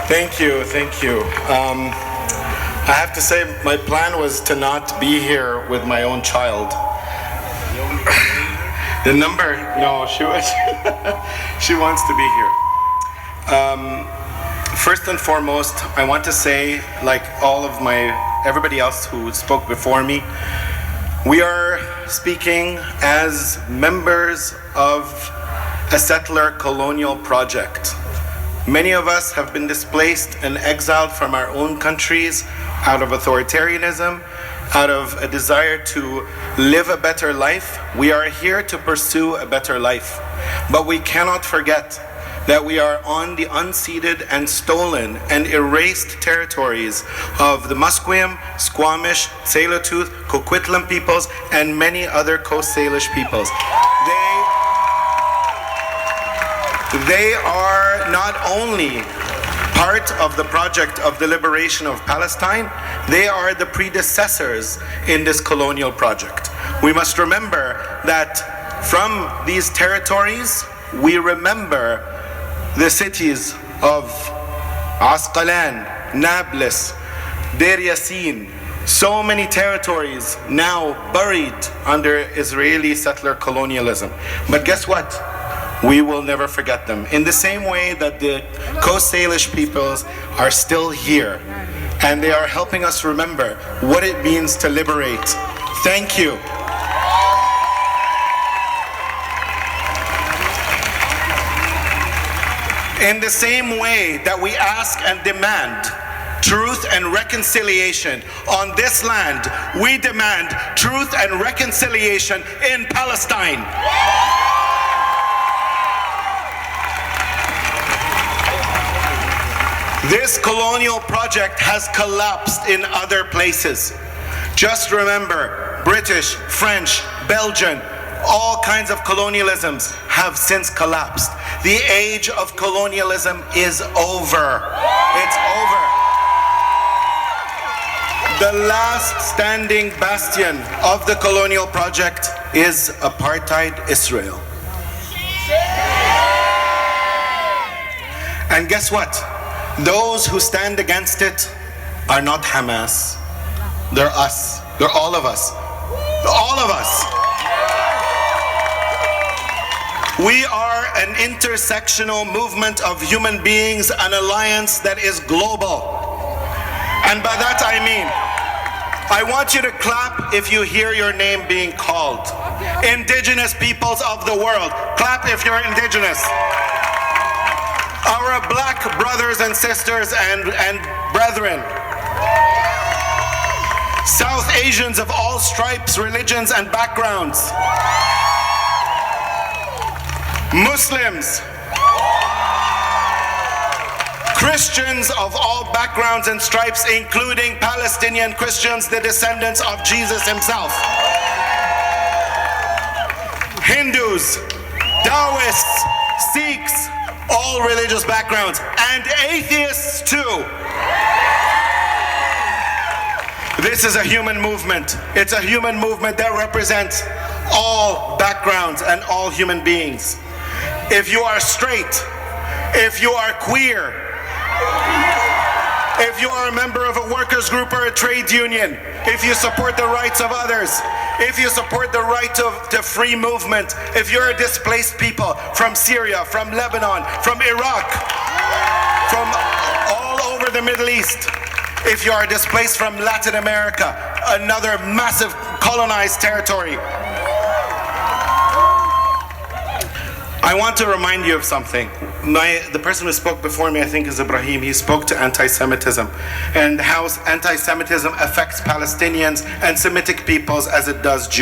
Thank you, thank you. I have to say, my plan was to not be here with my own child. The number, no, she wants to be here. First and foremost, I want to say, like everybody else who spoke before me, we are speaking as members of a settler colonial project. Many of us have been displaced and exiled from our own countries out of authoritarianism, out of a desire to live a better life. We are here to pursue a better life. But we cannot forget that we are on the unceded and stolen and erased territories of the Musqueam, Squamish, Tsleil-Waututh, Coquitlam peoples, and many other Coast Salish peoples. They are not only part of the project of the liberation of Palestine, they are the predecessors in this colonial project. We must remember that from these territories, we remember the cities of Asqalan, Nablus, Deir Yassin, so many territories now buried under Israeli settler colonialism. But guess what? We will never forget them. In the same way that the Coast Salish peoples are still here, and they are helping us remember what it means to liberate. Thank you. In the same way that we ask and demand truth and reconciliation on this land, we demand truth and reconciliation in Palestine. This colonial project has collapsed in other places. Just remember, British, French, Belgian, all kinds of colonialisms have since collapsed. The age of colonialism is over. It's over. The last standing bastion of the colonial project is apartheid Israel. And guess what? Those who stand against it are not Hamas. They're us. They're all of us. All of us. We are an intersectional movement of human beings, an alliance that is global. And by that I mean, I want you to clap if you hear your name being called. Indigenous peoples of the world, clap if you're indigenous. Our black brothers and sisters and brethren. South Asians of all stripes, religions, and backgrounds. Muslims. Christians of all backgrounds and stripes, including Palestinian Christians, the descendants of Jesus himself. Hindus, Taoists, Sikhs, all religious backgrounds, and atheists too. This is a human movement. It's a human movement that represents all backgrounds and all human beings. If you are straight, if you are queer, if you are a member of a workers' group or a trade union, if you support the rights of others, if you support the right to free movement, if you're a displaced people from Syria, from Lebanon, from Iraq, from all over the Middle East, if you are displaced from Latin America, another massive colonized territory, I want to remind you of something. The person who spoke before me, I think, is Ibrahim. He spoke to anti-Semitism and how anti-Semitism affects Palestinians and Semitic peoples as it does Jews.